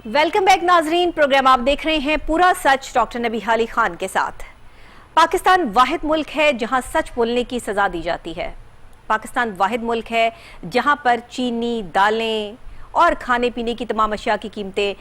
Welcome back नाजरीन। Programme आप देख रहे हैं पूरा सच डॉक्टर नबीहा अली खान के साथ। पाकिस्तान वाहिद मुल्क है जहां सच बोलने की सजा दी जाती है। पाकिस्तान वाहिद मुल्क है जहां पर चीनी, दालें और खाने पीने की तमाम अशिया की कीमतें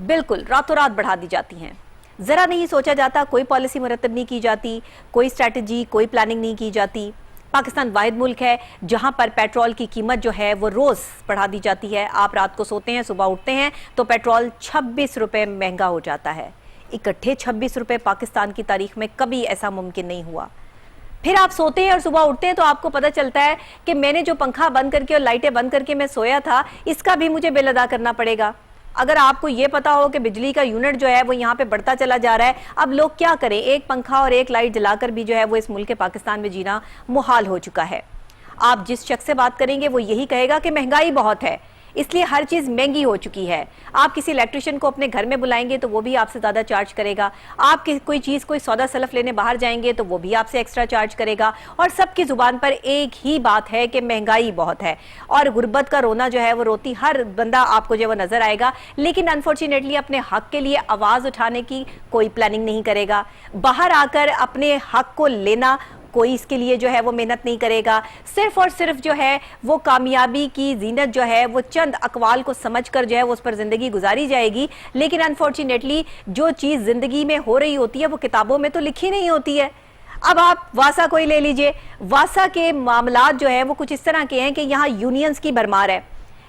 बिल्कुल रातों रात बढ़ा दी जाती हैं। ज़रा नहीं सोचा जाता, कोई पॉलिसी मुरतब नहीं की जाती, कोई स्ट्रैटेजी, कोई प्लानिंग नहीं की जाती। पाकिस्तान वाहिद मुल्क है जहां पर पेट्रोल की कीमत जो है वो रोज़ बढ़ा दी जाती है। आप रात को सोते हैं, सुबह उठते हैं तो पेट्रोल 26 रुपये महंगा हो जाता है। इकट्ठे 26 रुपये पाकिस्तान की तारीख में कभी ऐसा मुमकिन नहीं हुआ। फिर आप सोते हैं और सुबह उठते हैं तो आपको पता चलता है कि मैंने जो पंखा बंद करके और लाइटें बंद करके मैं सोया था, इसका भी मुझे बिल अदा करना पड़ेगा। अगर आपको ये पता हो कि बिजली का यूनिट जो है वो यहाँ पे बढ़ता चला जा रहा है, अब लोग क्या करें? एक पंखा और एक लाइट जलाकर भी जो है वो इस मुल्क के पाकिस्तान में जीना मुहाल हो चुका है। आप जिस शख्स से बात करेंगे वो यही कहेगा कि महंगाई बहुत है, इसलिए हर चीज़ महंगी हो चुकी है। आप किसी इलेक्ट्रिशियन को अपने घर में बुलाएंगे तो वो भी आपसे ज़्यादा चार्ज करेगा। आप कोई चीज़, कोई सौदा सलफ लेने बाहर जाएंगे तो वो भी आपसे एक्स्ट्रा चार्ज करेगा। और सबकी ज़ुबान पर एक ही बात है कि महंगाई बहुत है। और गुर्बत का रोना जो है वो रोती हर बंदा आपको जो वो नज़र आएगा, लेकिन अनफॉर्चुनेटली अपने हक़ के लिए आवाज़ उठाने की कोई प्लानिंग नहीं करेगा। बाहर आकर अपने हक़ को लेना कोई इसके लिए जो है वो मेहनत नहीं करेगा। सिर्फ और सिर्फ जो है वो कामयाबी की जीनत जो है वो चंद अकवाल को समझकर जो है वो उस पर ज़िंदगी गुजारी जाएगी। लेकिन अनफॉर्चुनेटली जो चीज़ ज़िंदगी में हो रही होती है वो किताबों में तो लिखी नहीं होती है। अब आप वासा कोई ले लीजिए, वासा के मामलात जो है वो कुछ इस तरह के हैं कि यहाँ यूनियंस की भरमार है।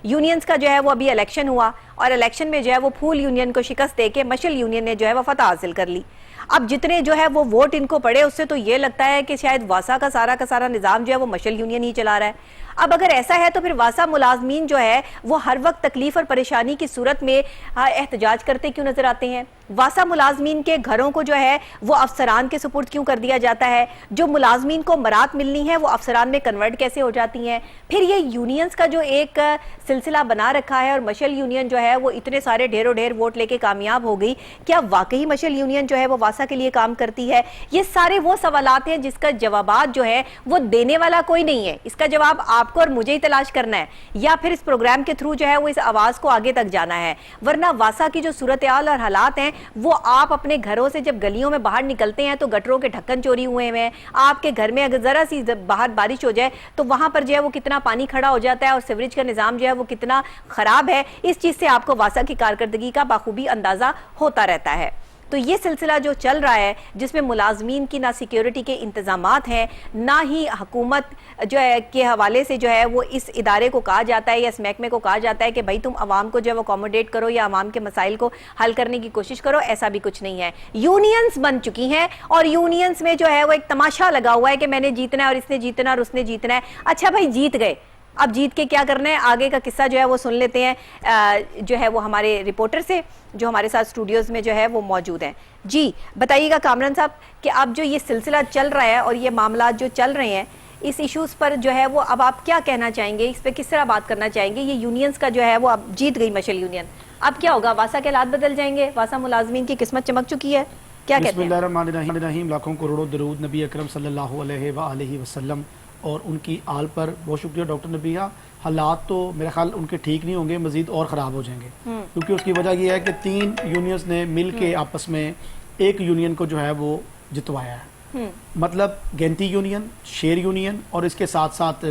यूनियंस का जो है वो अभी इलेक्शन हुआ और इलेक्शन में जो है वो फूल यूनियन को शिकस्त देके मशल यूनियन ने जो है वो फतह हासिल कर ली। अब जितने जो है वो वोट इनको पड़े, उससे तो ये लगता है कि शायद वासा का सारा निज़ाम जो है वो मशल यूनियन ही चला रहा है। अब अगर ऐसा है तो फिर वासा मुलाजमीन जो है वो हर वक्त तकलीफ और परेशानी की सूरत में एहतजाज करते क्यों नजर आते हैं? वासा मुलाजमीन के घरों को जो है वो अफसरान के सुपुर्द क्यों कर दिया जाता है? जो मुलाजमीन को मरात मिलनी है वो अफसरान में कन्वर्ट कैसे हो जाती हैं? फिर ये यूनियंस का जो एक सिलसिला बना रखा है और मशल यूनियन जो है वो इतने सारे ढेरों ढेर वोट लेके कामयाब हो गई, क्या वाकई मशल यूनियन जो है वो वासा के लिए काम करती है? ये सारे वो सवालात हैं जिसका जवाबात जो है वो देने वाला कोई नहीं है। इसका जवाब आपको और मुझे ही तलाश करना है, या फिर इस प्रोग्राम के थ्रू जो है वो इस आवाज को आगे तक जाना है। वरना वासा की जो सूरत हाल और हालात हैं वो आप अपने घरों से जब गलियों में बाहर निकलते हैं तो गटरों के ढक्कन चोरी हुए हैं। आपके घर में अगर जरा सी बाहर बारिश हो जाए तो वहां पर जो है वो कितना पानी खड़ा हो जाता है और सीवरेज का निजाम जो है वो कितना खराब है। इस चीज से आपको वासा की कारकर्दगी का बाखूबी अंदाजा होता रहता है। तो ये सिलसिला जो चल रहा है जिसमें मुलाजमीन की ना सिक्योरिटी के इंतजामात हैं, ना ही हुकूमत जो है के हवाले से जो है वो इस इदारे को कहा जाता है या इस महकमे को कहा जाता है कि भाई तुम आवाम को जो है वो अकोमोडेट करो या आवाम के मसाइल को हल करने की कोशिश करो। ऐसा भी कुछ नहीं है। यूनियंस बन चुकी हैं और यूनियंस में जो है वो एक तमाशा लगा हुआ है कि मैंने जीतना है और इसने जीतना और उसने जीतना है। अच्छा भाई, जीत गए, अब जीत के क्या करना है? आगे का किस्सा जो है वो सुन लेते हैं जो है वो हमारे रिपोर्टर से जो हमारे साथ स्टूडियोज में जो है वो मौजूद हैं। जी बताइएगा कामरान साहब कि अब जो ये सिलसिला चल रहा है और ये मामला जो चल रहे हैं इस इश्यूज पर जो है वो अब आप क्या कहना चाहेंगे? इस पर किस तरह बात करना चाहेंगे? ये यूनियंस का जो है वो अब जीत गई मशल यूनियन, अब क्या होगा? वासा के हालात बदल जाएंगे? वासा मुलाजमीन की किस्मत चमक चुकी है? क्या कहते हैं? बिस्मिल्लाहिर्रहमानिर्रहीम। लाखों करोड़ों दरूद नबी अकरम सल्लल्लाहु अलैहि वसल्लम और उनकी आल पर बहुत शुक्रिया डॉक्टर नबीहा। हालात तो मेरे ख्याल उनके ठीक नहीं होंगे, मजीद और ख़राब हो जाएंगे, क्योंकि उसकी वजह यह है कि 3 यूनियंस ने मिल के आपस में एक यूनियन को जो है वो जितवाया है। मतलब गेंती यूनियन, शेर यूनियन और इसके साथ साथ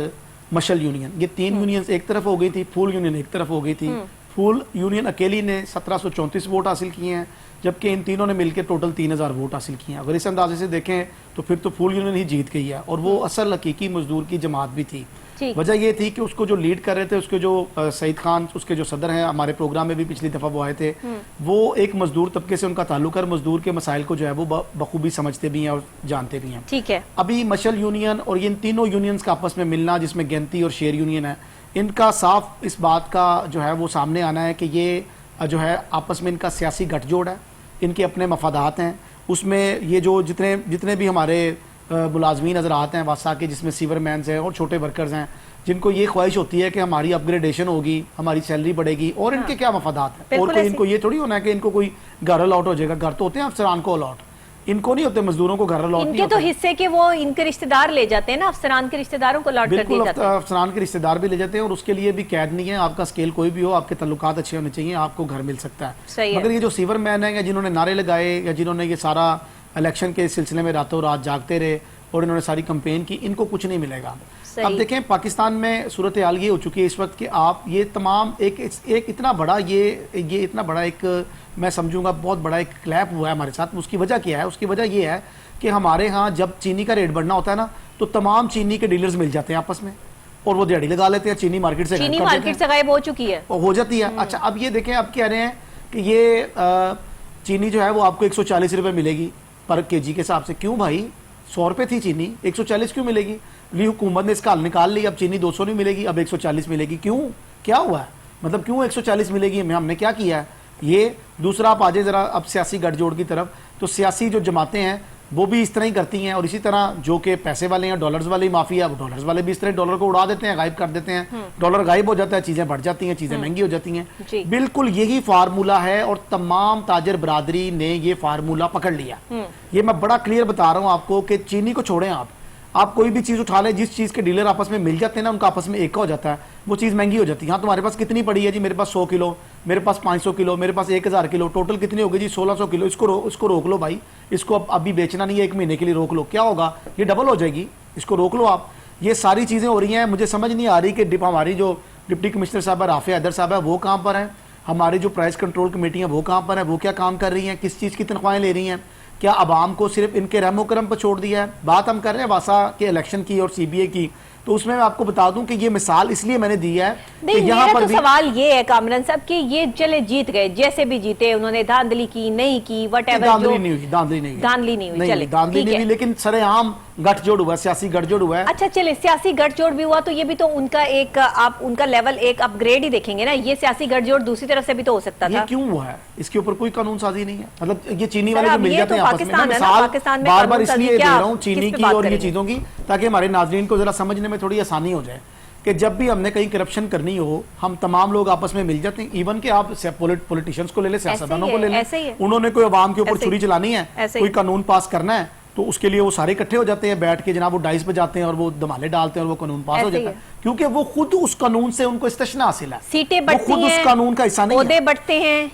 मशल यूनियन, ये 3 यूनियंस एक तरफ हो गई थी, फूल यूनियन एक तरफ हो गई थी। फूल यूनियन अकेली ने 1734 वोट हासिल किए हैं, जबकि इन तीनों ने मिलकर टोटल 3000 वोट हासिल किए हैं। अगर इस अंदाजे से देखें तो फिर तो फूल यूनियन ही जीत गई है और वो असल हकीकी मजदूर की जमात भी थी। वजह ये थी कि उसको जो लीड कर रहे थे, उसके जो सईद खान, उसके जो सदर हैं, हमारे प्रोग्राम में भी पिछली दफा वो आए थे, वो एक मजदूर तबके से उनका ताल्लुक है, मजदूर के मसाइल को जो है वो बखूबी समझते भी हैं और जानते भी हैं। ठीक है, अभी मशल यूनियन और इन तीनों यूनियंस का आपस में मिलना, जिसमें गेंती और शेर यूनियन है, इनका साफ इस बात का जो है वो सामने आना है कि ये जो है आपस में इनका सियासी गठजोड़ है, इनके अपने मफादात हैं। उसमें ये जो जितने भी हमारे मुलाजमीन नजर आते हैं वासा के, जिसमें सीवर मैन्स हैं और छोटे वर्कर्स हैं, जिनको ये ख्वाहिश होती है कि हमारी अपग्रेडेशन होगी, हमारी सैलरी बढ़ेगी, और इनके क्या मफादात हैं? और कोई इनको ये थोड़ी होना है कि इनको कोई घर अलॉट हो जाएगा। घर तो होते हैं अफसरान को अलॉट, इनको नहीं होते, मजदूरों को घर अलॉट नहीं इनके तो होते। हिस्से के वो इनके रिश्तेदार ले जाते हैं ना, अफसरान के रिश्तेदारों को लौट कर बिल्कुल, दिए जाते हैं। अफसरान के रिश्तेदार भी ले जाते हैं और उसके लिए भी कैद नहीं है। आपका स्केल कोई भी हो, आपके तल्लुकात अच्छे होने चाहिए, आपको घर मिल सकता सही है। है। मगर ये जो सीवर मैन है या जिन्होंने नारे लगाए या जिन्होंने ये सारा इलेक्शन के सिलसिले में रातों रात जागते रहे और इन्होंने सारी कंपेन की, इनको कुछ नहीं मिलेगा। अब देखें पाकिस्तान में सूरत हाल ये हो चुकी है इस वक्त कि आप ये तमाम एक इतना बड़ा ये इतना बड़ा एक, मैं समझूंगा बहुत बड़ा एक क्लैप हुआ है हमारे साथ। उसकी वजह क्या है? उसकी वजह ये है कि हमारे यहाँ जब चीनी का रेट बढ़ना होता है ना, तो तमाम चीनी के डीलर्स मिल जाते हैं आपस में और वो दिहाड़ी लगा लेते हैं, चीनी मार्केट से चीनी मार्केट से गायब हो चुकी है, हो जाती है। अच्छा, अब ये देखें, अब कह रहे हैं कि ये चीनी जो है वो आपको 140 रुपए मिलेगी पर केजी के हिसाब से। क्यों भाई? 100 रुपए थी चीनी, 140 क्यों मिलेगी? हुकूमत ने इसका हल निकाल लिया, अब चीनी 200 नहीं मिलेगी, अब 140 मिलेगी। क्यों? क्या हुआ है? मतलब क्यों 140 मिलेगी? हमने क्या किया है? ये दूसरा आप आ जाए जरा अब सियासी गठजोड़ की तरफ, तो सियासी जो जमातें हैं वो भी इस तरह ही करती हैं, और इसी तरह जो कि पैसे वाले हैं, डॉलर्स वाली माफिया, वो डॉलर्स वाले भी इस तरह डॉलर को उड़ा देते हैं, गायब कर देते हैं। डॉलर गायब हो जाता है, चीजें बढ़ जाती हैं, चीजें महंगी हो जाती हैं। बिल्कुल यही फार्मूला है और तमाम ताजर बरादरी ने ये फार्मूला पकड़ लिया। ये मैं बड़ा क्लियर बता रहा हूं आपको कि चीनी को छोड़ें, आप कोई भी चीज उठा लें, जिस चीज के डीलर आपस में मिल जाते हैं ना, उनका आपस में एक हो जाता है, वो चीज महंगी हो जाती है। हाँ, तुम्हारे पास कितनी पड़ी है जी? मेरे पास 100 किलो, मेरे पास 500 किलो, मेरे पास 1000 किलो, टोटल कितनी होगी जी? 1600 किलो। इसको रोक लो भाई, इसको अब अभी बेचना नहीं है, 1 महीने के लिए रोक लो। क्या होगा? ये डबल हो जाएगी, इसको रोक लो आप। ये सारी चीजें हो रही हैं। मुझे समझ नहीं आ रही कि हमारी जो डिप्टी कमिश्नर साहब है, राफे हैदर साहब है, वो कहाँ पर है? हमारी जो प्राइस कंट्रोल कमेटी है वो कहाँ पर है? वो क्या काम कर रही हैं? किस चीज की तनख्वाहें ले रही हैं? क्या अवाम को सिर्फ इनके रहमो करम पर छोड़ दिया है? बात हम कर रहे हैं वासा के इलेक्शन की और सीबीए की, तो उसमें मैं आपको बता दूं कि ये मिसाल इसलिए मैंने दी है कि यहाँ पर तो सवाल ये है कामरान साहब कि ये चले जीत गए, जैसे भी जीते, उन्होंने धांधली की नहीं की, वटएवर, धांधली नहीं हुई, धांधली नहीं हुई, धांधली नहीं हुई, चले धांधली नहीं हुई, लेकिन सरेआम गठजोड़ हुआ, सियासी गठजोड़ हुआ है। अच्छा चले, सियासी गठजोड़ भी हुआ तो ये भी तो उनका एक, आप उनका लेवल एक अपग्रेड ही देखेंगे ना। ये सियासी गठजोड़ दूसरी तरफ से भी तो हो सकता था। ये क्यों हुआ है? इसके ऊपर कोई कानून साजी नहीं है। मतलब ये चीनी वाले जो मिल जाते हैं आपस में, पाकिस्तान में बार बार इसलिए दे रहा हूँ चीनी की और ये चीजों की, ताकि हमारे नाजरीन को जरा समझने में थोड़ी आसानी हो जाए कि जब भी हमने कहीं करप्शन करनी हो, हम तमाम लोग आपस में मिल जाते हैं। इवन कि आप पॉलिटिशियंस को ले ले, सियासतदानों को ले ले, उन्होंने कोई अवाम के ऊपर छुरी चलानी है, कोई कानून पास करना है, तो उसके लिए वो सारे इकट्ठे हो जाते हैं, बैठ के जनाब वो डाइस पे जाते हैं और वो धमाले डालते हैं और वो कानून पास हो जाता है, क्योंकि वो खुद उस कानून से उनको इस्तेशना हासिल है, सीटें बढ़ती हैं, खुद उस कानून का हिस्सा नहीं है, ओहदे बढ़ते हैं,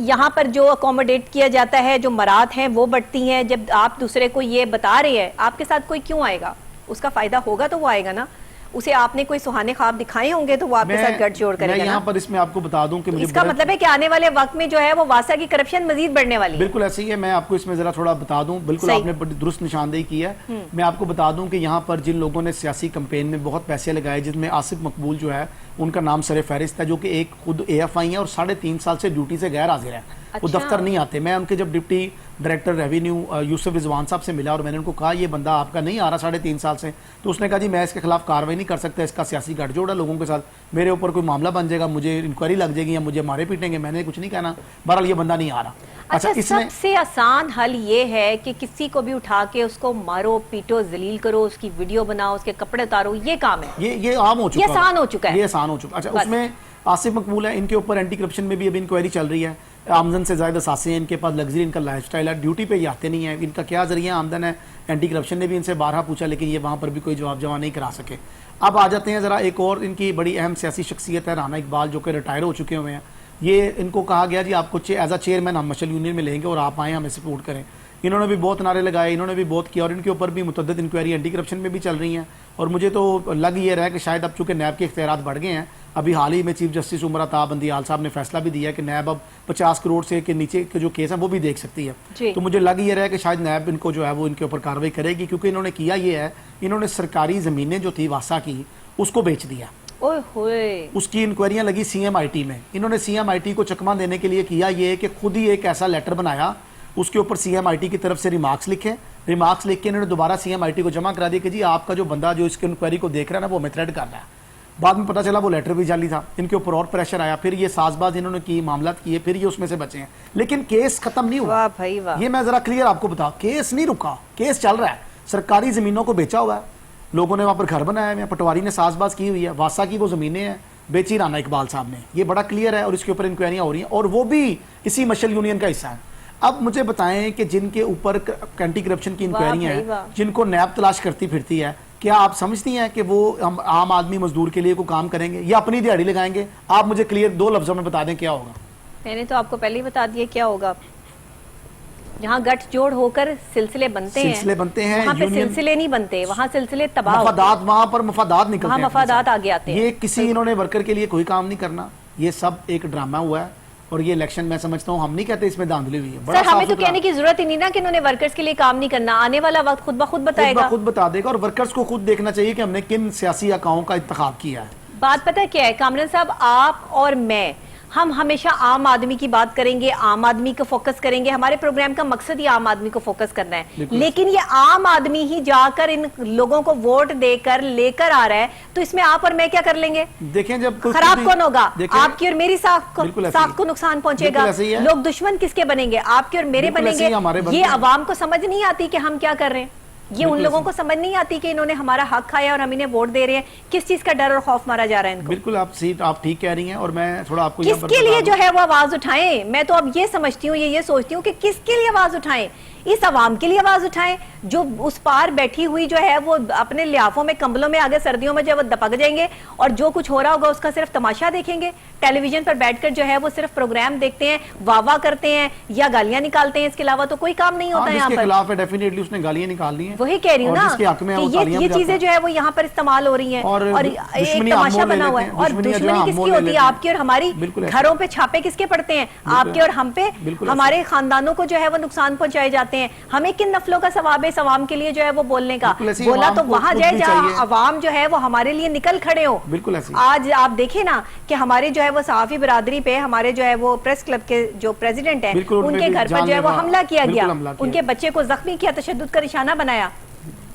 यहाँ पर जो अकोमोडेट किया जाता है, जो मराद हैं वो बढ़ती हैं। जब आप दूसरे को ये बता रहे हैं, आपके साथ कोई क्यों आएगा? उसका फायदा होगा तो वो आएगा ना। उसे आपने कोई सुहाने ख्वाब दिखाए होंगे तो वो आपके साथ गठजोड़ करेगा। मैं यहाँ पर इसमें आपको बता दूं कि मुझे इसका मतलब है कि आने वाले वक्त में जो है वो वासा की करप्शन मजीद बढ़ने वाली है। बिल्कुल ऐसे ही है। मैं आपको इसमें जरा थोड़ा बता दूं, बिल्कुल आपने बड़ी दुरुस्त निशानदेही की है। मैं आपको बता दूं कि यहाँ पर जिन लोगों ने सियासी कैंपेन में बहुत पैसे लगाए, जिसमें आसिफ मकबूल जो है उनका नाम सरे फहरिस्त है, जो कि एक खुद AFI है और 3.5 साल से ड्यूटी से गैर हाजिर है। वो दफ्तर नहीं आते। मैं उनके जब deputy director revenue Yusuf Rizwan साहब से मिला और मैंने उनको कहा ये बंदा आपका नहीं आ रहा 3.5 साल से, तो उसने कहा जी मैं इसके खिलाफ कार्रवाई नहीं कर सकता, इसका सियासी गठजोड़ है लोगों के साथ, मेरे ऊपर कोई मामला बन जाएगा, मुझे इंक्वायरी लग जाएगी या मुझे मारे पीटेंगे। मैंने कुछ नहीं कहना, बहरहाल ये बंदा नहीं आ रहा। अच्छा, सबसे आसान हल ये है कि किसी को भी उठा के उसको मारो पीटो, जलील करो, उसकी वीडियो बनाओ, उसके कपड़े उतारो, ये काम है। ये आम हो चुका है, ये आसान हो चुका है, ये आसान हो चुका। अच्छा, उसमें आसिफ मकबूल है, इनके ऊपर एंटी करप्शन में भी अभी इंक्वायरी चल रही है। आमदन से ज़्यादा सासे हैं, इनके पास लग्जरी, इनका लाइफस्टाइल है, ड्यूटी पे ये आते नहीं है, इनका क्या जरिया आमदन है? एंटी करप्शन ने भी इनसे बारहा पूछा, लेकिन ये वहाँ पर भी कोई जवाब जमा नहीं करा सके। अब आ जाते हैं ज़रा एक और इनकी बड़ी अहम सियासी शख्सियत है राना इकबाल, जो कि रिटायर हो चुके हुए हैं। ये इनको कहा गया जी आपको एज अ चेयरमैन हम मशल यूनियन में लेंगे और आप आएँ हमें सपोर्ट करें। इन्होंने भी बहुत नारे लगाए, इन्होंने भी बहुत किया और इनके ऊपर भी मुतअद्दिद इंक्वायरी एंटी करप्शन में भी चल रही हैं। और मुझे तो लग ये रहा है कि शायद अब चूँकि नैब के इख्तियारात बढ़ गए हैं, अभी हाल ही में चीफ जस्टिस उमर अता बंदियाल साहब ने फैसला भी दिया कि नैब अब 50 करोड़ से के नीचे के जो केस हैं वो भी देख सकती है। तो मुझे लग ये रहा है कि शायद नैब इनको जो है वो इनके ऊपर कार्रवाई करेगी, क्योंकि इन्होंने किया ये है, इन्होंने सरकारी ज़मीनें जो थी वासा की उसको बेच दिया। उसकी इंक्वायरियां लगी CMIT में। इन्होंने CMIT को चकमा देने के लिए किया ये कि खुद ही एक ऐसा लेटर बनाया, उसके ऊपर CMIT की तरफ से रिमार्क्स लिखे, रिमार्क्स लिख के इन्होंने दोबारा CMIT को जमा करा दिया कि जी आपका जो बंदा जो इसकी इंक्वायरी को देख रहा है ना वो हमें थ्रेट कर रहा है। बाद में पता चला वो लेटर भी जाली था, इनके ऊपर और प्रेशर आया, फिर ये साजबाज इन्होंने की, मामलात किए, फिर ये उसमें से बचे हैं। लेकिन केस खत्म नहीं हुआ। वाह भाई वाह। ये मैं जरा क्लियर आपको बता, केस नहीं रुका, केस चल रहा है। सरकारी जमीनों को बेचा हुआ है, लोगों ने वहां पर घर बनाया है, पटवारी ने साजबाज की हुई है, वासा की वो जमीनें हैं बेची राना इकबाल साहब ने, ये बड़ा क्लियर है और इसके ऊपर इंक्वायरियां हो रही हैं और वो भी इसी मशल यूनियन का हिस्सा है। اب مجھے بتائیں کہ جن کے اوپر اینٹی کرپشن کی انکوائریاں ہیں، جن کو نیب تلاش کرتی پھرتی ہے، کیا آپ سمجھتی ہیں کہ وہ عام آدمی مزدور کے لیے کوئی کام کریں گے یا اپنی دیہڑی لگائیں گے؟ آپ مجھے کلیئر 2 لفظوں میں بتا دیں کیا ہوگا۔ میں نے تو آپ کو پہلے ہی بتا دیا کیا ہوگا۔ جہاں گٹھ جوڑ ہو کر سلسلے بنتے ہیں وہاں پہ سلسلے نہیں بنتے، وہاں سلسلے تباہ مفادات، وہاں پر مفادات نکلتے ہیں، وہاں مفادات آگے آتے ہیں۔ یہ کسی انہوں نے ورکر کے لیے کوئی کام نہیں کرنا، یہ سب ایک ڈرامہ ہوا ہے، اور یہ الیکشن میں سمجھتا ہوں ہم نہیں کہتے اس میں دھاندلی ہوئی ہے۔ سر ہمیں تو کہنے کی ضرورت ہی نہیں نا کہ انہوں نے ورکرز کے لیے کام نہیں کرنا، آنے والا وقت خود بخود بتائے گا، خود بتا دے گا، اور ورکرز کو خود دیکھنا چاہیے کہ ہم نے کن سیاسی اکاؤں کا انتخاب کیا ہے۔ بات پتہ کیا ہے کامران صاحب، آپ اور میں ہم ہمیشہ عام آدمی کی بات کریں گے، عام آدمی کو فوکس کریں گے، ہمارے پروگرام کا مقصد ہی عام آدمی کو فوکس کرنا ہے، لیکن یہ عام آدمی ہی جا کر ان لوگوں کو ووٹ دے کر لے کر آ رہا ہے، تو اس میں آپ اور میں کیا کر لیں گے؟ دیکھیں جب خراب کون ہوگا؟ آپ کی اور میری ساکھ کو نقصان پہنچے گا، لوگ دشمن کس کے بنیں گے؟ آپ کے اور میرے بنیں گے۔ یہ عوام کو سمجھ نہیں آتی کہ ہم کیا کر رہے ہیں، یہ ان لوگوں کو سمجھ نہیں آتی کہ انہوں نے ہمارا حق کھایا اور ہم انہیں ووٹ دے رہے ہیں، کس چیز کا ڈر اور خوف مارا جا رہا ہے ان کو۔ بالکل آپ ٹھیک کہہ رہی ہیں، اور میں تھوڑا آپ کو کس کے لیے جو ہے وہ آواز اٹھائیں؟ میں تو اب یہ سمجھتی ہوں، یہ سوچتی ہوں کہ کس کے لیے آواز اٹھائیں؟ اس عوام کے لیے آواز اٹھائیں جو اس پار بیٹھی ہوئی جو ہے وہ اپنے لیافوں میں کمبلوں میں آگے سردیوں میں جو ہے وہ دپک جائیں گے، اور جو کچھ ہو رہا ہوگا اس کا صرف تماشا دیکھیں گے، ٹیلی ویژن پر بیٹھ کر جو ہے وہ صرف پروگرام دیکھتے ہیں، واہ واہ کرتے ہیں یا گالیاں نکالتے ہیں، اس کے علاوہ تو کوئی کام نہیں ہوتا ہے یہاں پر۔ خلاف ہے ڈیفینیٹلی اس نے گالیاں نکالنی ہیں، وہی کہہ رہی ہوں نا کہ یہ چیزیں جو ہے وہ یہاں پر استعمال ہو رہی ہیں، اور ایک تماشا بنا ہوا ہے۔ اور دشمنی کس کی ہوتی ہے؟ آپ کے اور ہماری۔ گھروں پہ چھاپے کس کے پڑتے ہیں؟ آپ کے اور ہم پہ۔ ہمارے خاندانوں کو جو ہے وہ نقصان پہنچائے جاتے ہیں۔ ہمیں کن نفلوں کا ثواب ہے اس عوام کے لیے جو ہے وہ بولنے کا؟ بولا تو وہاں جائے جہاں عوام جو ہے وہ ہمارے لیے نکل کھڑے ہو۔ آج آپ دیکھیں نا کہ ہمارے جو ہے وہ صحافی برادری پہ ہمارے جو ہے وہ پریس کلب کے جو پریزیڈنٹ ہیں ان کے گھر پر جو ہے وہ حملہ کیا گیا، ان کے بچے کو زخمی کیا، تشدد کا نشانہ بنایا۔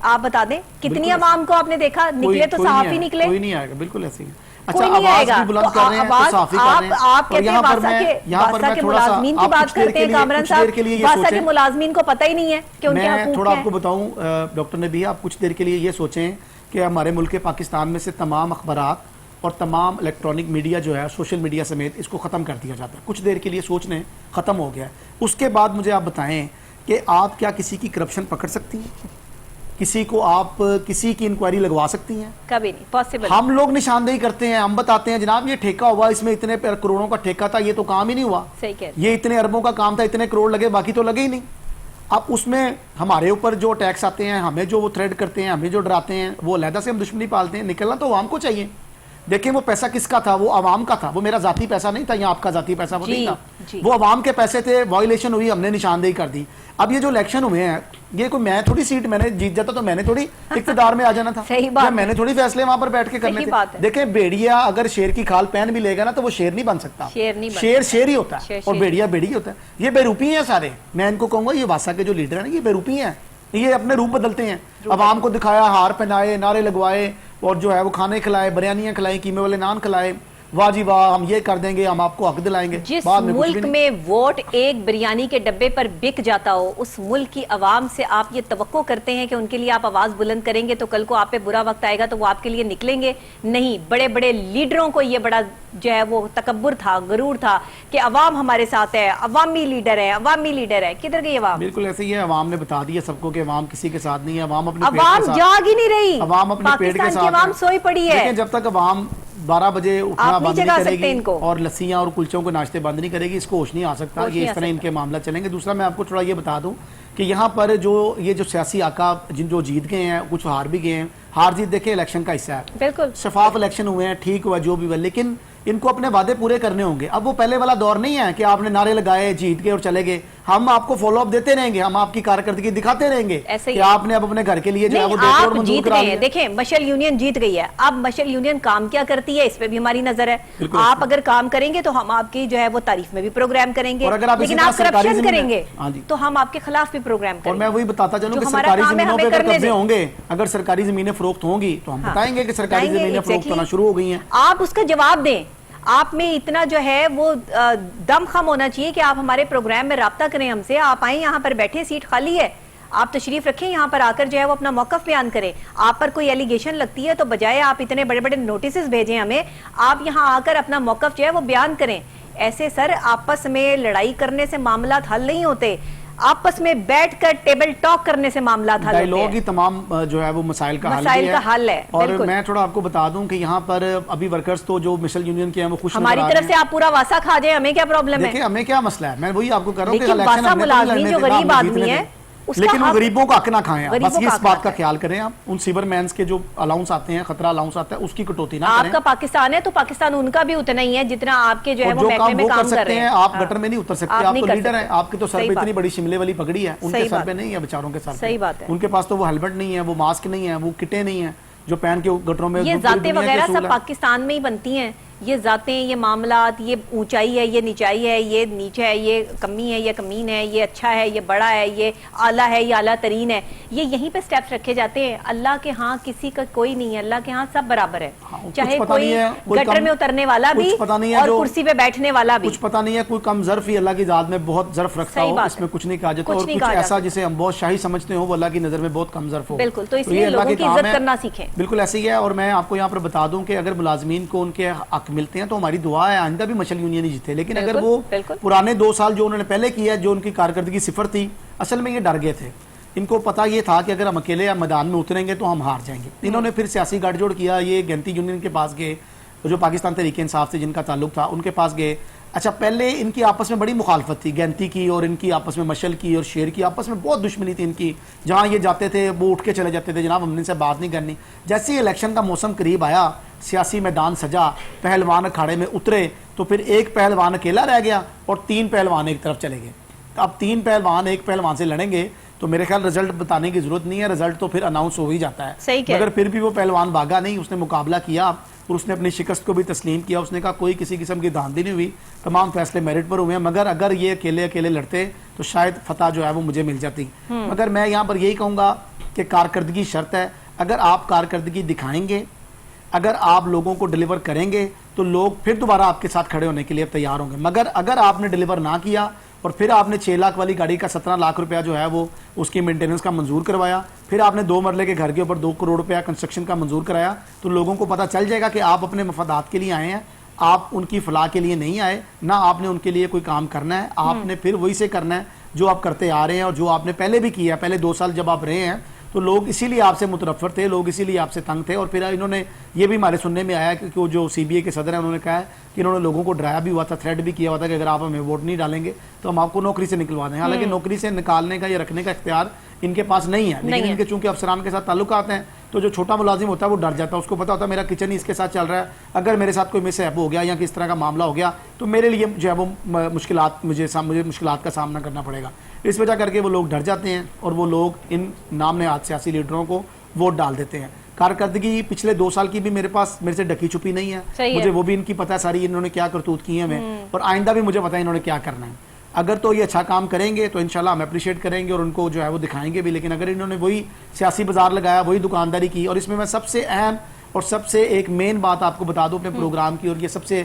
آپ بتا دیں کتنی عوام کو آپ نے دیکھا نکلے تو صحافی نکلے؟ کوئی نہیں آئے گا، بالکل ایسے ہی۔ کوئی نہیں آئے گا۔ آپ کہتے ہیں واسا کے ملازمین کی بات کرتے ہیں کامران صاحب، واسا کے ملازمین کو پتہ ہی نہیں ہے کہ ان کے حقوق میں تھوڑا آپ کو بتاؤں ڈاکٹر نبیہ، آپ کچھ دیر کے لیے یہ سوچیں کہ ہمارے ملک پاکستان میں سے تمام اخبارات اور تمام الیکٹرانک میڈیا جو ہے سوشل میڈیا سمیت اس کو ختم کر دیا جاتا ہے۔ کچھ دیر کے لیے سوچ لیں، ختم ہو گیا ہے۔ اس کے بعد مجھے آپ بتائیں کہ آپ کیا کسی کی کرپشن پکڑ سکتی ہیں؟ کسی کو آپ کسی کی انکوائری لگوا سکتی ہیں؟ کبھی نہیں پاسبل۔ ہم لوگ نشاندہی کرتے ہیں، ہم بتاتے ہیں جناب یہ ٹھیکہ ہوا، اس میں اتنے کروڑوں کا ٹھیکہ تھا، یہ تو کام ہی نہیں ہوا، یہ اتنے اربوں کا کام تھا، اتنے کروڑ لگے، باقی تو لگے ہی نہیں۔ اب اس میں ہمارے اوپر جو ٹیکس آتے ہیں، ہمیں جو وہ تھریڈ کرتے ہیں، ہمیں جو ڈراتے ہیں، وہ علیحدہ سے ہم دشمنی پالتے ہیں۔ نکلنا تو عوام کو چاہیے۔ دیکھیں وہ پیسہ کس کا تھا؟ وہ عوام کا تھا، وہ میرا ذاتی پیسہ نہیں تھا، یا آپ کا ذاتی پیسہ وہ نہیں تھا، وہ عوام کے پیسے تھے، وائلیشن ہوئی، ہم نے نشاندہی کر دی۔ اب یہ جو الیکشن ہوئے ہیں، یہ کوئی میں تھوڑی سیٹ میں نے جیت جاتا تو میں نے تھوڑی اقتدار میں آ جانا تھا، میں نے تھوڑی فیصلے وہاں پر بیٹھ کے کرنے تھے۔ دیکھیں بھیڑیا اگر شیر کی کھال پہن بھی لے گا نا تو وہ شیر نہیں بن سکتا، شیر ہی ہوتا ہے اور بھیڑیا بھیڑی ہوتا ہے۔ یہ بے روپی ہیں سارے، میں ان کو کہوں گا یہ واسا کے جو لیڈر ہیں یہ بے روپی ہیں، یہ اپنے روپ بدلتے ہیں۔ عوام کو دکھایا، ہار پہنائے، نعرے لگوائے، اور جو ہے وہ کھانے کھلائے، بریانیاں کھلائیں، قیمے والے نان کھلائے، واہ جی واہ ہم یہ کر دیں گے، ہم آپ کو حق دلائیں گے۔ جس ملک میں ووٹ ایک بریانی کے ڈبے پر بک جاتا ہو، اس ملک کی عوام سے آپ یہ توقع کرتے ہیں کہ ان کے لیے آپ آواز بلند کریں گے تو کل کو آپ پہ برا وقت آئے گا تو وہ آپ کے لیے نکلیں گے؟ نہیں، بڑے بڑے لیڈروں کو یہ بڑا جو ہے وہ تکبر تھا، غرور تھا کہ عوام ہمارے ساتھ ہے، عوامی لیڈر ہے، عوامی لیڈر ہے۔ کدھر گئی عوام؟ بالکل ایسے ہی ہے، عوام نے بتا دیا سب کو کہ عوام کسی کے ساتھ نہیں ہے، عوام اپنے عوام جاگ ہی نہیں رہی، عوام اپنے پیٹ کے ساتھ، عوام سوئی پڑی ہے۔ جب تک عوام 12 بجے اٹھنا بند نہیں کرے گی اور لسیاں اور کلچوں کو ناشتے بند نہیں کرے گی، اس کو ہوش نہیں آ سکتا، یہ اس طرح ان کے معاملہ چلیں گے۔ دوسرا میں آپ کو تھوڑا یہ بتا دوں کہ یہاں پر یہ جو سیاسی آقا جو جیت گئے ہیں، کچھ ہار بھی گئے ہیں، ہار جیت دیکھیں الیکشن کا حصہ ہے، بالکل شفاف الیکشن ہوئے ہیں، ٹھیک ہوا جو بھی ہوا، لیکن ان کو اپنے وعدے پورے کرنے ہوں گے۔ اب وہ پہلے والا دور نہیں ہے کہ آپ نے نعرے لگائے، جیت گئے اور چلے گئے۔ ہم آپ کو فالو اپ دیتے رہیں گے، ہم آپ کی کارکردگی دکھاتے رہیں گے کہ آپ نے اب اپنے گھر کے لیے جو ہے وہ 2 کروڑ منظور کرا لیا۔ دیکھیں مشل یونین جیت گئی ہے، اب مشل یونین کام کیا کرتی ہے اس پہ بھی ہماری نظر ہے۔ آپ اگر کام کریں گے تو ہم آپ کی جو ہے وہ تعریف میں بھی پروگرام کریں گے، لیکن آپ کرپشن کریں گے تو ہم آپ کے خلاف بھی پروگرام کریں گے۔ اور میں وہی بتاتا چلوں کہ سرکاری زمینوں پہ قبضے ہوں گے، اگر سرکاری زمینیں فروخت ہوں گی تو ہم بتائیں گے کہ سرکاری زمینیں فروخت ہونا شروع ہو گئی ہیں۔ آپ اس کا جواب دیں، آپ میں اتنا جو ہے وہ دم خم ہونا چاہیے کہ آپ ہمارے پروگرام میں رابطہ کریں ہم سے، آپ آئیں یہاں پر بیٹھے، سیٹ خالی ہے، آپ تشریف رکھیں یہاں پر آ کر جو ہے وہ اپنا موقف بیان کریں۔ آپ پر کوئی ایلیگیشن لگتی ہے تو بجائے آپ اتنے بڑے بڑے نوٹسز بھیجیں ہمیں، آپ یہاں آ کر اپنا موقف جو ہے وہ بیان کریں۔ ایسے سر آپس میں لڑائی کرنے سے معاملات حل نہیں ہوتے، آپس میں بیٹھ کر ٹیبل ٹاک کرنے سے معاملات حل ہوتے ہیں۔ ڈائیلاگ ہی تمام جو ہے وہ مسائل کا حل ہے۔ اور میں تھوڑا آپ کو بتا دوں کہ یہاں پر ابھی ورکرز تو جو مشل یونین کے ہیں وہ خوش ہماری طرف سے آپ پورا واسا کھا جائیں، ہمیں کیا پرابلم ہے؟ دیکھیں ہمیں کیا مسئلہ ہے، میں وہی آپ کو کہہ رہا ہوں کہ لیکن واسا ملازمین جو غریب آدمی ہے لیکن وہ غریبوں کا حق نہ کھائیں، بس یہ اس بات کا خیال کریں آپ، ان سیور مینز کے جو الاؤنس آتے ہیں، خطرہ الاؤنس آتا ہے، اس کی کٹوتی نہ کریں۔ آپ کا پاکستان ہے تو پاکستان ان کا بھی اتنا ہی ہے جتنا آپ کے جو ہے وہ محکمے میں کام کر رہے ہیں۔ آپ گٹر میں نہیں اتر سکتے، آپ تو لیڈر ہیں، آپ کے تو سر پہ اتنی بڑی شملے والی پگڑی ہے، ان کے سر پہ نہیں ہے بیچاروں کے سر پہ، صحیح بات ہے، ان کے پاس تو وہ ہیلمٹ نہیں ہے، وہ ماسک نہیں ہے، وہ کٹیں نہیں ہیں جو پہن کے گٹروں میں۔ یہ ذاتیں وغیرہ سب پاکستان میں ہی بنتی ہیں، یہ ذاتیں، یہ معاملات، یہ اونچائی ہے، یہ نیچائی ہے، یہ نیچے ہے، یہ کمی ہے، یہ کمین ہے، یہ اچھا ہے، یہ بڑا ہے، یہ اعلیٰ ہے، یہ اعلیٰ ترین ہے، یہ یہیں پہ سٹیپس رکھے جاتے ہیں۔ اللہ کے ہاں کسی کا کوئی نہیں ہے، اللہ کے ہاں سب برابر ہے، چاہے کوئی گٹر میں اترنے والا بھی اور کرسی پہ بیٹھنے والا بھی۔ کچھ پتہ نہیں ہے، کوئی کم ظرف ہی اللہ کی ذات میں بہت ظرف رکھتا ہو، اس میں کچھ نہیں کہا جاتا، اور کچھ ایسا جسے ہم بہت شاہی سمجھتے ہوں وہ اللہ کی نظر میں بہت کم ظرف ہو۔ بالکل، تو اس لیے لوگوں کی عزت کرنا سیکھیں۔ بالکل ایسے ہی ہے، اور میں آپ کو یہاں پر بتا دوں کہ اگر ملازمین کو ان کے حق ملتے ہیں تو ہماری دعا ہے آئندہ بھی مشل یونین ہی جیتے، لیکن اگر وہ پرانے 2 سال جو انہوں نے پہلے کیا، جو ان کی کارکردگی صفر تھی، اصل میں یہ ڈر گئے تھے، ان کو پتا یہ تھا کہ اگر ہم اکیلے میدان میں اتریں گے تو ہم ہار جائیں گے۔ انہوں نے پھر سیاسی گٹھ جوڑ کیا، یہ گنتی یونین کے پاس گئے، جو پاکستان تحریک انصاف سے جن کا تعلق تھا ان کے پاس گئے۔ اچھا پہلے ان کی آپس میں بڑی مخالفت تھی، گینتی کی اور ان کی آپس میں مشل کی اور شیر کی آپس میں بہت دشمنی تھی ان کی، جہاں یہ جاتے تھے وہ اٹھ کے چلے جاتے تھے، جناب ہم نے ان سے بات نہیں کرنی۔ جیسے ہی الیکشن کا موسم قریب آیا، سیاسی میدان سجا، پہلوان اکھاڑے میں اترے، تو پھر ایک پہلوان اکیلا رہ گیا اور 3 پہلوان ایک طرف چلے گئے۔ اب 3 پہلوان ایک پہلوان سے لڑیں گے تو میرے خیال رزلٹ بتانے کی ضرورت نہیں ہے، رزلٹ تو پھر اناؤنس ہو ہی جاتا ہے، مگر پھر بھی وہ پہلوان بھاگا نہیں، اس نے مقابلہ کیا اور اس نے اپنی شکست کو بھی تسلیم کیا۔ اس نے کہا کوئی کسی قسم کی دھاندلی نہیں ہوئی، تمام فیصلے میرٹ پر ہوئے ہیں، مگر اگر یہ اکیلے لڑتے تو شاید فتح جو ہے وہ مجھے مل جاتی۔ مگر میں یہاں پر یہی کہوں گا کہ کارکردگی شرط ہے، اگر آپ کارکردگی دکھائیں گے، اگر آپ لوگوں کو ڈیلیور کریں گے تو لوگ پھر دوبارہ آپ کے ساتھ کھڑے ہونے کے لیے تیار ہوں گے۔ مگر اگر آپ نے ڈیلیور نہ کیا اور پھر آپ نے 6 لاکھ والی گاڑی کا 17 لاکھ روپیہ جو ہے وہ اس کی مینٹیننس کا منظور کروایا، پھر آپ نے 2 مرلے کے گھر کے اوپر 2 کروڑ روپیہ کنسٹرکشن کا منظور کرایا، تو لوگوں کو پتہ چل جائے گا کہ آپ اپنے مفادات کے لیے آئے ہیں، آپ ان کی فلاح کے لیے نہیں آئے، نہ آپ نے ان کے لیے کوئی کام کرنا ہے، آپ نے پھر وہی سے کرنا ہے جو آپ کرتے آ رہے ہیں اور جو آپ نے پہلے بھی کیا ہے۔ پہلے 2 سال جب آپ رہے ہیں تو لوگ اسی لیے آپ سے متنفر تھے، لوگ اسی لیے آپ سے تنگ تھے، اور پھر انہوں نے یہ بھی ہمارے سننے میں آیا کہ وہ جو CBA کے صدر ہیں انہوں نے کہا ہے کہ انہوں نے لوگوں کو ڈرایا بھی ہوا تھا، تھریٹ بھی کیا ہوا تھا کہ اگر آپ ہمیں ووٹ نہیں ڈالیں گے تو ہم آپ کو نوکری سے نکلوا دیں۔ حالانکہ نوکری سے نکالنے کا یا رکھنے کا اختیار ان کے پاس نہیں ہے، لیکن ان کے چونکہ افسران کے ساتھ تعلقات ہیں تو جو چھوٹا ملازم ہوتا ہے وہ ڈر جاتا ہے، اس کو پتا ہوتا ہے میرا کچن ہی اس کے ساتھ چل رہا ہے، اگر میرے ساتھ کوئی مس ہیپ ہو گیا یا کس طرح کا معاملہ ہو گیا تو میرے لیے جو ہے وہ مجھے مشکلات کا سامنا کرنا پڑے گا۔ اس وجہ کر کے وہ لوگ ڈر جاتے ہیں اور وہ لوگ ان نام نہاد سیاسی لیڈروں کو ووٹ ڈال دیتے ہیں۔ کارکردگی پچھلے 2 سال کی بھی میرے سے ڈکی چھپی نہیں ہے، مجھے وہ بھی ان کی پتہ ہے ساری، انہوں نے کیا کرتوت کی ہے میں، اور آئندہ بھی مجھے پتہ ہے انہوں نے کیا کرنا ہے۔ اگر تو یہ اچھا کام کریں گے تو انشاءاللہ ہم اپریشیٹ کریں گے اور ان کو جو ہے وہ دکھائیں گے بھی، لیکن اگر انہوں نے وہی سیاسی بازار لگایا، وہی دکانداری کی، اور اس میں سب سے اہم اور سب سے ایک مین بات آپ کو بتا دوں اپنے پروگرام کی، اور یہ سب سے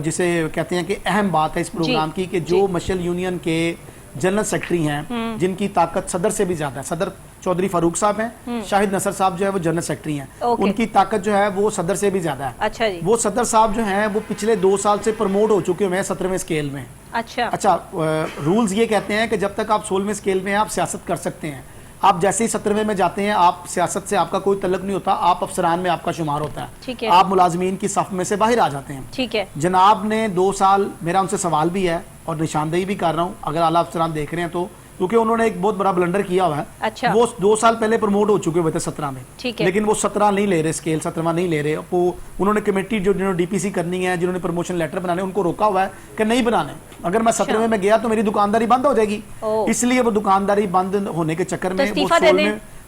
جسے کہتے ہیں کہ اہم بات ہے اس پروگرام کی، کہ جو مشل یونین کے جنرل سیکرٹری ہیں جن کی طاقت صدر سے بھی زیادہ ہے، صدر چودھری فاروق صاحب ہیں، شاہد نصر صاحب جو ہے وہ جنرل سیکرٹری ہیں، ان کی طاقت جو ہے وہ صدر سے بھی زیادہ ہے۔ اچھا جی، وہ صدر صاحب جو ہیں وہ پچھلے 2 سال سے پروموٹ ہو چکے ہوئے ہیں 17ویں اسکیل میں۔ اچھا رولز یہ کہتے ہیں کہ جب تک آپ 16ویں اسکیل میں آپ سیاست کر سکتے ہیں، آپ جیسے ہی 17ویں میں جاتے ہیں آپ سیاست سے آپ کا کوئی تعلق نہیں ہوتا، آپ افسران میں آپ کا شمار ہوتا ہے، آپ ملازمین کی صف میں سے باہر آ جاتے ہیں۔ ٹھیک ہے، جناب نے 2 سال، میرا ان سے سوال بھی ہے اور نشاندہی بھی کر رہا ہوں اگر اعلیٰ افسران دیکھ رہے ہیں تو، کیونکہ انہوں نے ایک بہت بڑا بلنڈر کیا ہوا ہے، وہ 2 سال پہلے پروموٹ ہو چکے ہوئے تھے 17 میں، لیکن وہ 17 نہیں لے رہے، اسکیل 17واں نہیں لے رہے، وہ انہوں نے کمیٹی جو جنہوں نے DPC کرنی ہے، جنہوں نے پروموشن لیٹر بنانے ان کو روکا ہوا ہے کہ نہیں بنانے، اگر میں 17ویں میں گیا تو میری دکانداری بند ہو جائے گی، اس لیے وہ دکانداری بند ہونے کے چکر میں وہ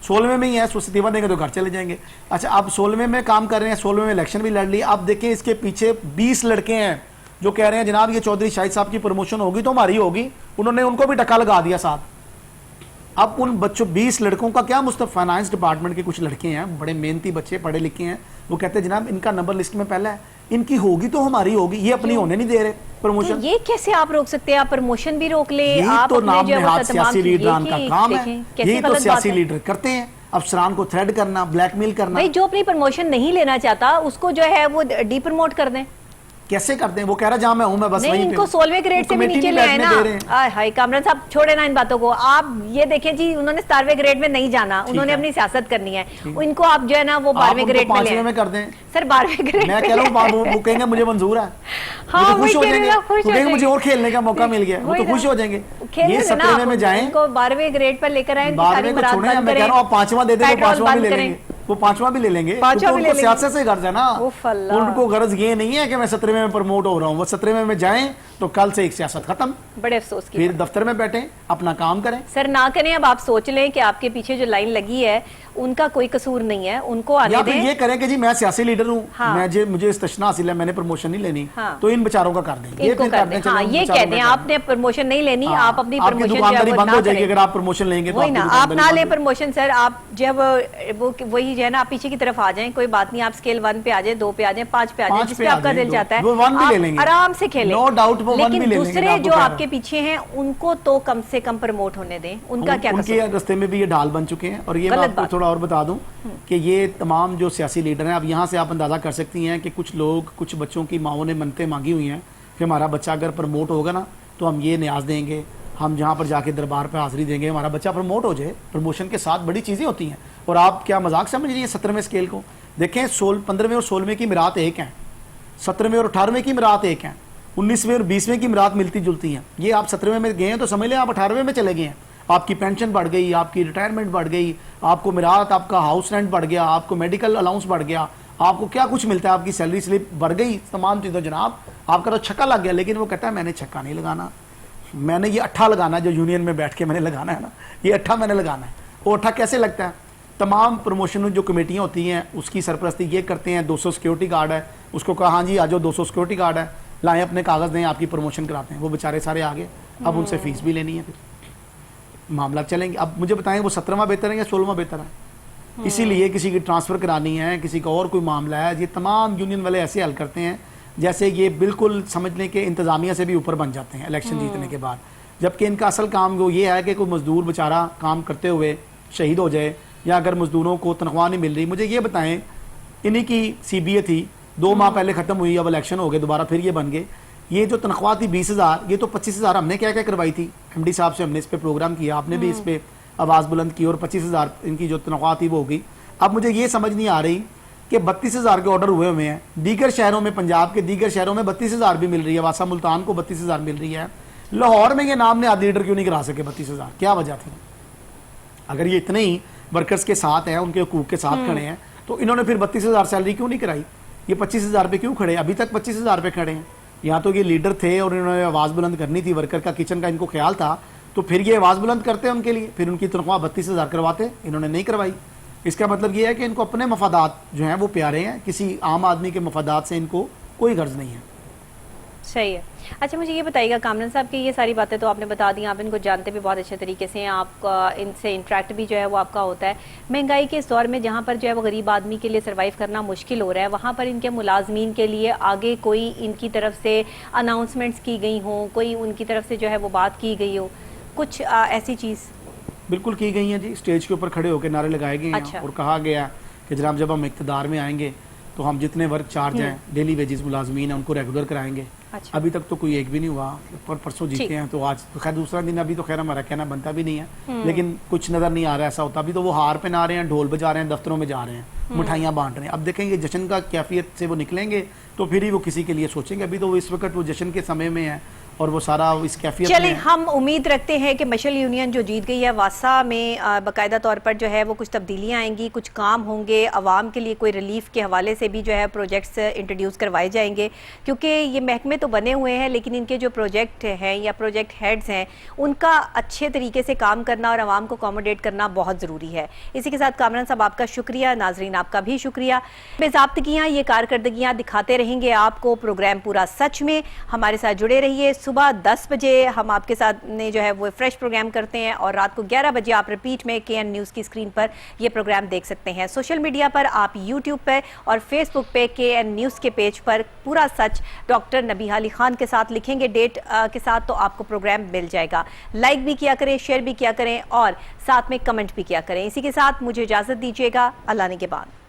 16ویں میں ہی ہے، استعفیٰ دیں گے تو گھر چلے جائیں گے۔ اچھا اب 16ویں میں کام کر رہے ہیں، 16ویں میں الیکشن بھی لڑ لی، اب دیکھیں اس کے پیچھے 20 لڑکے ہیں جو کہہ رہے ہیں جناب یہ چودھری شاہد صاحب کی پروموشن ہوگی تو ہماری ہوگی، انہوں نے ان کو بھی ٹکا لگا دیا ساتھ۔ اب ان بچوں 20 لڑکوں کا کیا مستقبل؟ فائنانس ڈپارٹمنٹ کے کچھ لڑکے ہیں، بڑے محنتی بچے، پڑھے لکھے ہیں، وہ کہتے ہیں جناب ان کا نمبر لسٹ میں پہلا ہے، ان کی ہوگی تو ہماری ہوگی، یہ اپنی ہونے نہیں دے رہے پروموشن۔ یہ کیسے آپ روک سکتے ہیں؟ آپ پروموشن بھی روک لیں، یہی تو نام نہاد سیاسی لیڈران کا کام ہے، یہی تو سیاسی لیڈر کرتے ہیں، افسران کو تھریڈ کرنا، بلیک میل کرنا۔ جو اپنی پروموشن نہیں لینا چاہتا اس کو جو ہے وہ ڈی پروموٹ کر دیں۔ कैसे करते हैं? वो कह रहा जहां मैं हूं मैं बस नहीं, वहीं पे इनको 16वें ग्रेड से भी नीचे ले आए ना। आय हाय कामरान साहब छोड़े ना इन बातों को, आप ये देखें जी उन्होंने 17वें ग्रेड में नहीं जाना, उन्होंने अपनी सियासत करनी है, इनको आप जो है ना वो 12वें ग्रेड में ले में कर दें सर, 12वें ग्रेड मैं कह रहा हूँ वो कहेंगे मुझे मंजूर है, हाँ, वो तो खुश हो जाएंगे, खुश हो कहेंगे मुझे और खेलने का मौका मिल गया, वो तो खुश हो जाएंगे। ये 17वें में जाएं, इनको 12वें ग्रेड पर लेकर आए, 12वें को छोड़ें, मैं कह रहा हूँ आप 5वां दे दें, वो 5वां भी ले लेंगे, वो 5वां भी ले लेंगे, उनको सियासत से गर्ज है ना, उनको गर्ज ये नहीं है कि मैं 17वें में प्रमोट हो रहा हूँ, वो 17वें में जाएं तो कल से एक सियासत खत्म, बड़े अफसोस की फिर दफ्तर में बैठे अपना काम करें। सर ना करें, अब आप सोच लें कि आपके पीछे जो लाइन लगी है उनका कोई कसूर नहीं है, उनको आने दें। ये करें कि जी मैं सियासी लीडर हूँ, मैं मुझे इस्तिस्ना हासिल है, मैंने प्रमोशन नहीं लेनी, तो इन बेचारों का कर दें, ये कह दें आपने प्रमोशन नहीं लेनी, आप अपनी प्रमोशन बंद हो जाएगी अगर आप प्रमोशन लेंगे तो आप ना ले प्रमोशन सर, आप जब वही जो है ना आप पीछे की तरफ आ जाएं, कोई बात नहीं, आप स्केल 1 पे आ जाए, 2 पे आ जाए, 5 पे आ जाए, जिस पे आपका दिल चाहता है आराम से खेलें, नो डाउट, लेकिन दूसरे जो आपके पीछे हैं उनको तो कम से कम प्रमोट होने दें, उनका क्या उनके रास्ते में भी ये ढाल बन चुके हैं। और ये मैं आपको थोड़ा और बता दूं कि ये तमाम जो सियासी लीडर हैं, अब यहाँ से आप अंदाजा कर सकती हैं कि कुछ लोग, कुछ बच्चों की माओं ने मन्नतें मांगी हुई हैं कि हमारा बच्चा अगर प्रमोट होगा ना तो हम ये न्याज देंगे, हम जहाँ पर जाके दरबार पर हाजिरी देंगे, हमारा बच्चा प्रमोट हो जाए। प्रमोशन के साथ बड़ी चीज़ें होती हैं, और आप क्या मजाक समझ रही है 17वें स्केल को? देखें 15वें और 16वें की मिरात एक हैं, 17वें और 18वें की मिरात एक हैं, 19वें और 20वें की मिरात मिलती जुलती हैं। ये आप 17वें में गए हैं तो समझ लें आप 18वें में चले गए हैं, आपकी पेंशन बढ़ गई, आपकी रिटायरमेंट बढ़ गई, आपको मिरात, आपका हाउस रेंट बढ़ गया, आपको मेडिकल अलाउंस बढ़ गया, आपको क्या कुछ मिलता है, आपकी सैलरी स्लिप बढ़ गई, तमाम चीज़ें जनाब, आपका तो छक्का लग गया। लेकिन वो कहता है मैंने छक्का नहीं लगाना, मैंने ये अट्ठा लगाना है, जो यूनियन में बैठ के मैंने लगाना है ना, ये अट्ठा मैंने लगाना है। वो अट्ठा कैसे लगता है? तमाम प्रमोशन जो कमेटियाँ होती हैं उसकी सरपरस्ती ये करते हैं, 200 सिक्योरिटी गार्ड है, उसको कहा हाँ जी आ जाओ 200 सिक्योरिटी गार्ड है, लाएँ अपने कागज़ दें, आपकी प्रमोशन कराते हैं, वो बेचारे सारे आगे, अब उनसे फीस भी लेनी है, फिर मामला चलेंगे। अब मुझे बताएं वो 17वां बेहतर है या 16वां बेहतर है? इसीलिए किसी की ट्रांसफ़र करानी है, किसी का और कोई मामला है, ये तमाम यूनियन वाले ऐसे हल करते हैं जैसे ये बिल्कुल समझ लें कि इंतज़ामिया से भी ऊपर बन जाते हैं इलेक्शन जीतने के बाद, जबकि इनका असल काम वो ये है कि कोई मजदूर बेचारा काम करते हुए शहीद हो जाए, या अगर मजदूरों को तनख्वाह नहीं मिल रही। मुझे ये बताएं, इन्हीं की CBA थी, 2 माह पहले ख़त्म हुई, अब इलेक्शन हो गए दोबारा, फिर ये बन गए। ये जो तनख्वाह थी 20,000, ये तो 25,000 हमने क्या क्या करवाई थी, MD साहब से हमने इस पर प्रोग्राम किया, आपने भी इस पर आवाज़ बुलंद की, और 25,000 इनकी जो तनख्वाह थी वो होगी। अब मुझे ये समझ नहीं आ रही कि 32,000 के ऑर्डर हुए हुए हैं, दीगर शहरों में, पंजाब के दीगर शहरों में 32,000 भी मिल रही है, वासा मुल्तान को 32,000 मिल रही है, लाहौर में ये नाम ने आदि लीडर क्यों नहीं करा सके 32,000? क्या वजह थी? अगर ये इतने ही वर्कर्स के साथ हैं, उनके हकूक के साथ खड़े हैं, तो इन्होंने फिर 32,000 सैलरी क्यों नहीं कराई? ये 25,000 पे क्यों खड़े? अभी तक 25,000 पे खड़े हैं। या तो ये लीडर थे और इन्होंने आवाज़ बुलंद करनी थी, वर्कर का, किचन का इनको ख्याल था, तो फिर ये आवाज़ बुलंद करते हैं उनके लिए, फिर उनकी तनख्वाह 32,000 करवाते, इन्होंने नहीं करवाई। इसका मतलब ये है कि इनको अपने मफादात जो हैं वो प्यारे हैं, किसी आम आदमी के मफादात से इनको कोई गर्ज नहीं है। सही है। अच्छा मुझे ये बताइएगा कामरान साहब कि ये सारी बातें तो आपने बता दी, आप इनको जानते भी बहुत अच्छे तरीके से हैं, आपका इनसे इंटरेक्ट भी जो है वो आपका होता है। महंगाई के इस दौर में जहाँ पर जो है वो गरीब आदमी के लिए सर्वाइव करना मुश्किल हो रहा है, वहाँ पर इनके मुलाजमीन के लिए आगे कोई इनकी तरफ से अनाउंसमेंट्स की गई हों, कोई उनकी तरफ से जो है वो बात की गई हो, कुछ ऐसी चीज़? बिल्कुल की गई हैं जी, स्टेज के ऊपर खड़े होकर नारे लगाए गए हैं और कहा गया कि जनाब जब हम इक़्तिदार में आएंगे तो हम जितने वर्क चार्ज हैं, डेली वेजेस मुलाजमीन हैं, उनको रेगुलर कराएंगे। अच्छा। अभी तक तो कोई एक भी नहीं हुआ, पर परसों जीते हैं, तो आज तो खैर दूसरा दिन, अभी तो खैर हमारा कहना बनता भी नहीं है, लेकिन कुछ नज़र नहीं आ रहा ऐसा होता। अभी तो वो हार पहना रहे हैं, ढोल बजा रहे हैं, दफ्तरों में जा रहे हैं, मिठाइयाँ बांट रहे हैं। अब देखेंगे जश्न का कैफियत से वो निकलेंगे तो फिर ही वो किसी के लिए सोचेंगे। अभी तो वो इस वक्त वो जश्न के समय में है और वो सारा इस कैफियत में। चलिए हम उम्मीद रखते हैं कि मशल यूनियन जो जीत गई है, वासा में बाकायदा तौर पर जो है वो कुछ तब्दीलियां आएंगी, कुछ काम होंगे, आवाम के लिए कोई रिलीफ के हवाले से भी जो है प्रोजेक्ट्स इंट्रोड्यूस करवाए जाएंगे, क्योंकि ये महकमे तो बने हुए हैं लेकिन इनके जो प्रोजेक्ट हैं या प्रोजेक्ट हेड्स हैं उनका अच्छे तरीके से काम करना और आवाम को अकोमोडेट करना बहुत ज़रूरी है। इसी के साथ कामरान साहब आपका शुक्रिया, नाजरीन आपका भी शुक्रिया। बेज़ाब्तगियाँ ये कारकर्दगियाँ दिखाते रहेंगे आपको प्रोग्राम पूरा सच में। हमारे साथ जुड़े रहिए। सुबह 10 बजे हम आपके साथ ने जो है वो फ्रेश प्रोग्राम करते हैं और रात को 11 बजे आप रिपीट में KN न्यूज़ की स्क्रीन पर ये प्रोग्राम देख सकते हैं। सोशल मीडिया पर आप YouTube पर और Facebook पे KN न्यूज़ के पेज पर पूरा सच डॉक्टर नबीहा अली खान के साथ लिखेंगे डेट के साथ, तो आपको प्रोग्राम मिल जाएगा। लाइक भी किया करें, शेयर भी किया करें और साथ में कमेंट भी किया करें। इसी के साथ मुझे इजाज़त दीजिएगा। अल्लाह ने के बाद।